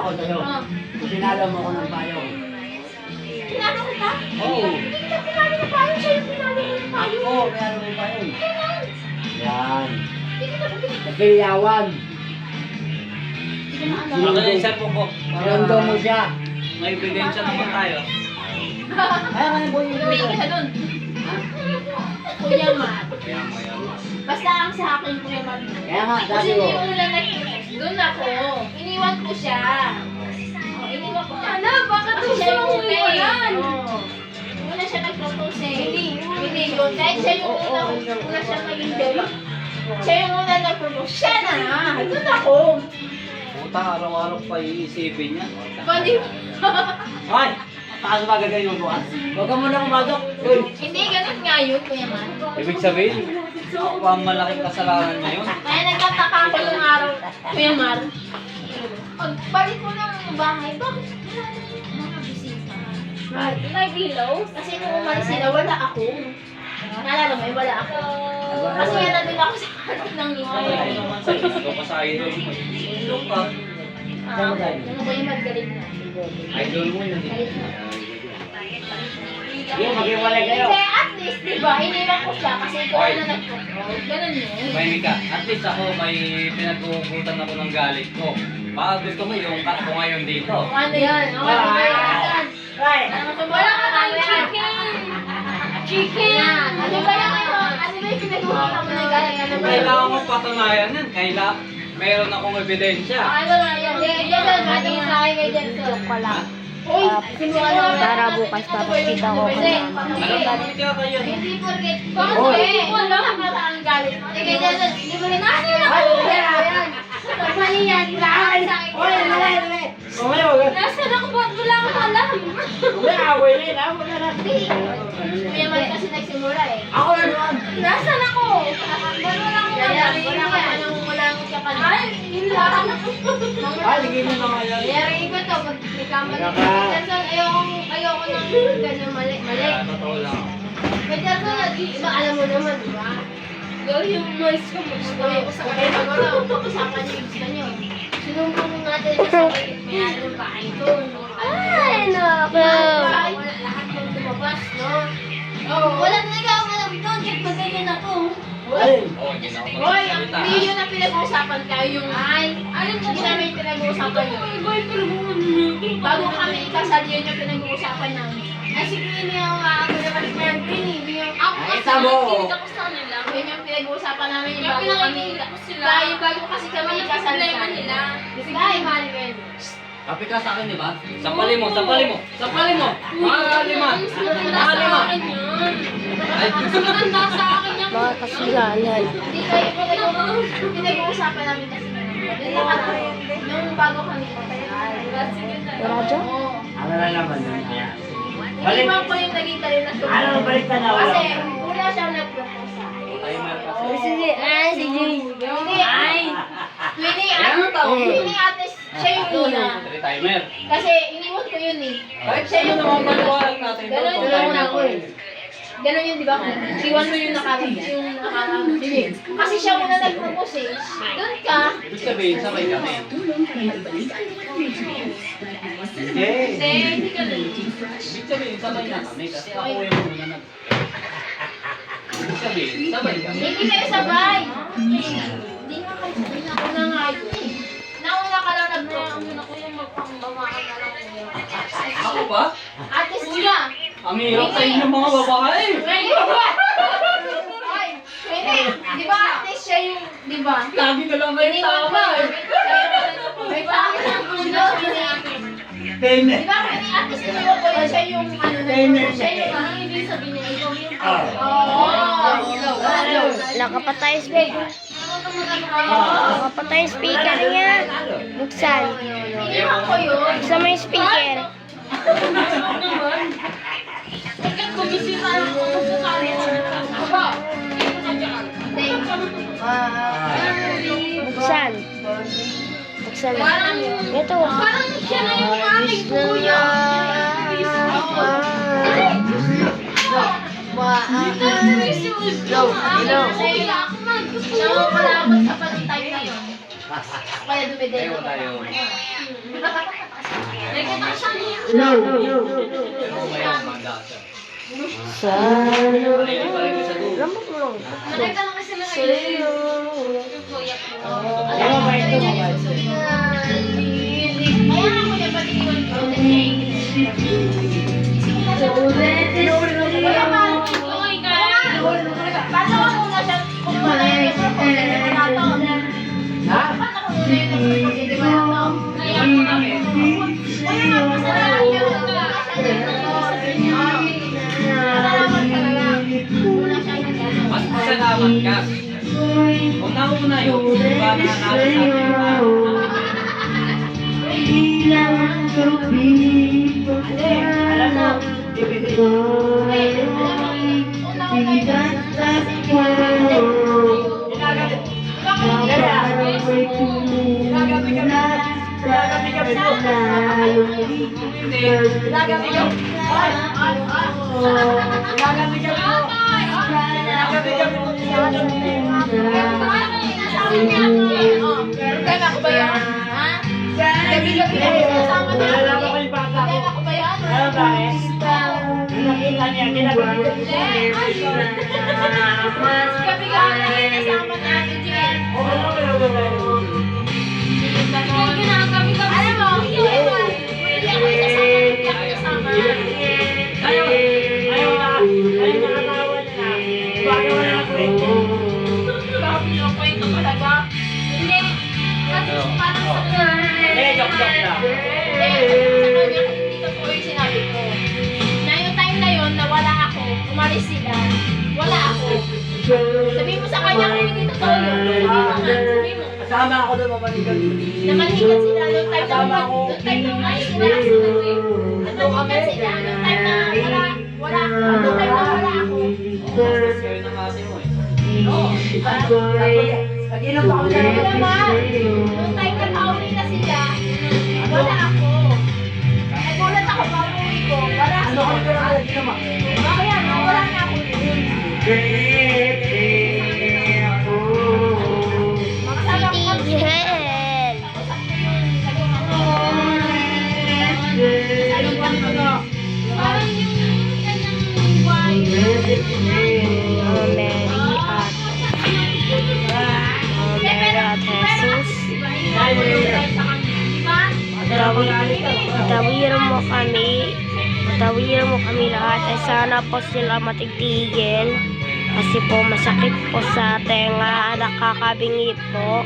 ako sa'yo. Pinalo mo ko ng payong. Pinalo kita? Oo. Hindi kita pinalo ng payong. Siya yung pinalo ng payong. Ako, pinalo mo yung payong. Kailan? Yan. Hindi kita pinalo. Nagkayawan. Hindi ko na alam. Ano yung cellphone ko? Rondo mo siya. May ebidensya naman tayo. Kaya nga yung boy yung Uwi ka doon. Ha? Kuya Mar. Kaya maya. Basta ang sa akin, Kuya Mar. Kaya nga, Kasi dati ko. hindi mo lang doon ako. Iniwan ko siya. Iniwan ko siya. Ano? Bakit gusto mong iwanan? Una siya nag-propose eh. Hindi yun. Kahit siya yung una siya maging jowa. Siya yung una nag-propose. Siya na! Doon ako. Puta, araw-araw pa iisipin niya. Bali. Hoy! Paano magagay mo bukas? Huwag ka muna umadok. Uy! Hindi, ganun nga yun, Kuya Mar. Ibig sabihin, ako pa ang malaking kasalanan niya yun. Kaya nagtataka ako yung araw, Kuya Mar. Pagbalik ko ng bahay, bakit wala na yung mga bisita? Nag-ilaw? Kasi nung umalis sila, wala ako. Naalala mo, wala ako. Kasi nga nandun ako sa kanto ng Ay, nito. naman sa'yo. Ito pa sa idol mo. Idol ka. Nung Kuya Mar, galit na. Idol mo yun. Galit na. Sige, mag-iwalay kayo. Kasi at least, di ba, iniwan ko siya kasi ikaw Oy. na nag-propose. Ganun yun. May ka. At least ako may pinagkukutan ako ng galit ko. Baka gusto mo yung cut ko ngayon dito. Ano yan? Right! Wala ka tayong chicken! Chicken! Ano ba yan? Ano ba yung pinag-uutan mo ng galit? Ano ba yun? Kailangan mo patunayan yan. Meron akong ebidensya. Ano na yun? Jensen, ano sa akin kay Jensen? Wala. Uy! Para bukas papakita ko kung Alam mo kaya kayo. Hindi porket. Bakit eh? Wala ka pala ang galit. Sige, Jensen. Hindi mo rin nasi na ako. Yan. Mali yan. Lahat sa akin. Uy! Dali! Dali! Umay, wag! Nasaan ako ba? Wala akong alam. Umay, away na yun, ha? Wala na. Kuya Mali kasi nagsimula eh. Ako na naman! Nasaan ako? Wala akong alam. Wala ka pa nang wala akong kapan. Ay, hindi lang. Ay, sige na naman yan. Yari ko to, pag may kamali. Naka- Jensen, ayoko nang ganyan mali. Kaya totoo lang. May Jensen, iba alam mo naman, di ba? Yung noise ko mo. Kaya pag-usapan niyo yung gusto niyo. Sinumbong mo natin sa may ng bahay doon. Ay, naku. Lahat ng lumabas, no? Wala talaga akong alam doon, kahit magaling ako. Ay! Oo, hindi na ako Hoy, magsalita. hindi yun ang pinag-uusapan kayo yung hindi namin pinag-uusapan yun. Bago kami ikasal yun yung pinag-uusapan namin. Ay, sige, hindi ako ako naman si Mary Green. Ako Ay, kasi tamo. nakikita ko sa kanila. Yun yung pinag-uusapan namin yung bago kami. Dahil bago kasi kami ikasal nila. Dahil, Maribel. Kapi ka sa akin, di ba? Sapali mo, sapali mo, sapali mo! Mga lima! Mga lima! Ay, Maganda sa akin yung Mga kasalanan. hindi kayo pinag-uusapan namin kasi nung bago kami ikasal. Radyo? Oo. Ano na naman yun? Iniwan ko yung naging relasyon. Ano, balik ka na, wala. Kasi una siya nag-propose sa akin. timer kasi. Sige, si Jay. Hindi, ay. Twinning ate, siya yung una. Three timer. Kasi iniwan ko yun eh. Kahit sa'yo naman maliwanag natin. Ganun Two yung timer una ko ko eh. eh. Ganun yun, di ba? Iwan mo yung nakarang. Sige. Kasi siya muna nag-propose eh. Doon ka. Ibig sabihin, sabay kami. Hindi. Hindi ka doon. Ibig sabihin, sabay na kami kasi ako yung una nag... Ibig sabihin, sabay kami. Hindi kayo sabay. Hindi nga kayo sabay. Nauna nga yun eh. Nauna ka lang nag-propose. Ako yung magpangbawakan na lang. Ako ba? Ate Sula. Ang hirap sa inyo mga babae. Ay, di ba ate siya yung, di ba? Lagi na lang kayo tama eh. May pangit ang ulo. Ten. Di ba kung ni ate siya ko yun, siya yung ano na siya yung ano, hindi sabihin niya, ikaw yung Nakapatay speaker. Nakapatay speaker niya. Buksan. Iniwan ko yun. Buksan mo yung speaker. Bakit bumisita ako sa kanya? Aba, Buksan. Buksan mo. Ito. parang siya na yung aming kuya. Nawawala ako sa panitay na yun. Kaya dumidin Ayaw ako. tayo. Nagkita siya niya. Pero ngayon, manda siya. Malili pa rin siya doon. Lamok mo lang. Nakita lang kasi lang Sa'yo. Alam mo ba ito mo ba? Kaya ako niya pati iwan ko. Kaya parang okay ka. Paano ako muna siya kung wala yung nag-propose? Hindi ko na to. Ha? Paano ako muna yung nag-propose? Hindi ko na to. Kaya ako kami. Kaya nga, masalamat ka. Masalamat ka na lang. Wala siya nag-ano. Mas pasalamat ka. Una-una yun, iba na natin sa atin. Hindi, alam mo. Bibili. Umalis sila, wala ako. Sabihin mo sa kanya kung hindi totoo yun. Sabihin mo. Kasama ako doon, mamanigan. Namanigan sila noong time na noong time na umalis sila kasi namanigan sila noong time na wala noong time na wala ako. Mas kayo ng ate mo eh. Oo. Nag-inom pa ako Ano na naman? Noong time na pauwi na sila, wala ako. Nagulat ako pauwi ko, wala Ano ako. kami ko na nag-inom ah? Kaya wala na ako. Makasama ko kami. Tigil. Parang yung kanyang wine. Oh, Mary at Jesus. Patawiran mo kami. Patawiran mo kami lahat. Ay sana po sila matigtigil. Kasi po masakit po sa tenga. Nakakabingi po.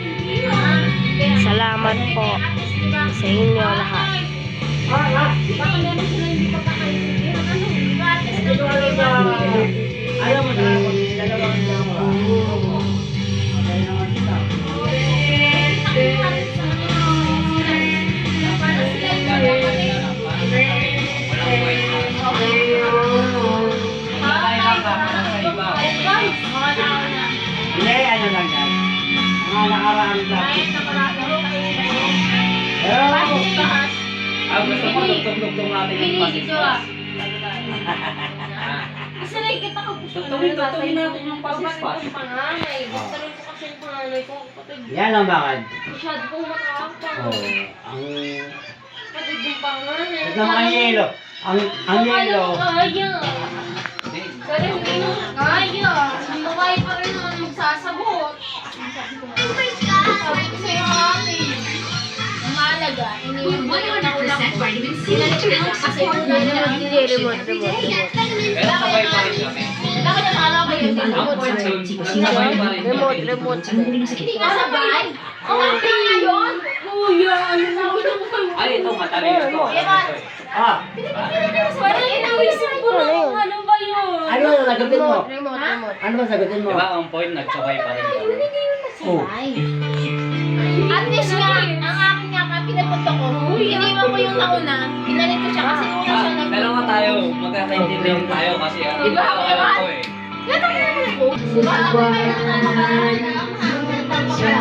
Salamat po sa inyo lahat. Ayaw mo na ako. Dalawang dalawa. Ayaw naman kita. Hindi, ano lang yan. Mga nakaraan lang. Gusto mo tugtog-tugtog natin yung pasispas. Kasi nakikita ko po siya. Tugtugin natin yung pasispas. Panganay. Gusto rin ko kasi yung panganay ko. Yan ang bakad. Masyado pong matapang. Oh, ang... Kapatid yung panganay. Ito mga yelo. Ang yelo. Kaya. Pero hindi mo kaya. Mabay pa rin naman magsasagot. Sabi ko sa'yo ate. Ang mahalaga, iniwan mo yung nakulang ko. Sinalik mo kasi yung Remote. Pero sabay pa rin kami. Bakit ang araw kayo din? Ang point doon, sabay pa rin kami. Remote. Hindi ka sabay? Oo, kaya ngayon. Kuya, ano na ako Ay, ito, matalino to. Ah, Parang inawisip ko lang ano ba yun? ano ang sagutin mo? Remote. Ano ba sagutin mo? Diba, ang point, nagsabay pa rin kami. Oh. At least nga, ang akin nga, pinapunta ko, iniwan ko yung nauna, pinalit ko siya kasi una siya nag- Pero nga tayo, magkakaintindihan tayo kasi hindi ko alam ko eh. Gano'n ka naman ako. Diba, ako kayo na nakakalaman na ang hanggang tapos ka.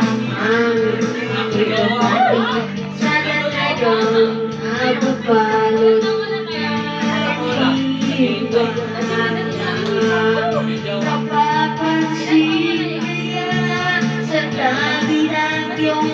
Napapansin sa tabi ng iyong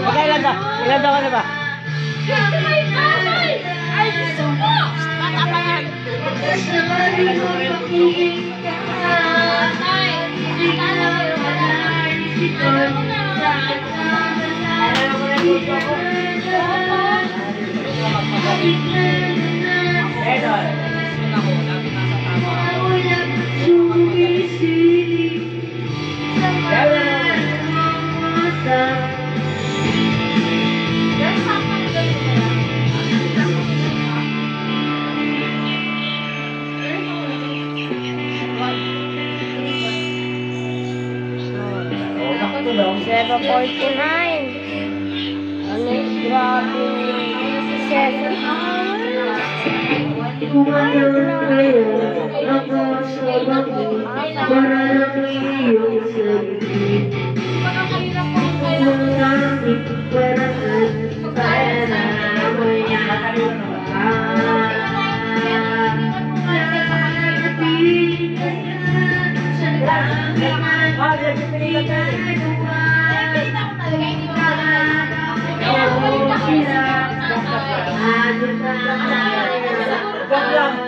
Okay, ilan taon? Ilan taon ka na ba? Ay, gusto mo! Bata pa yan. Oo, nakatulong. 049. Ano yung grabe Cesar? Joke lang.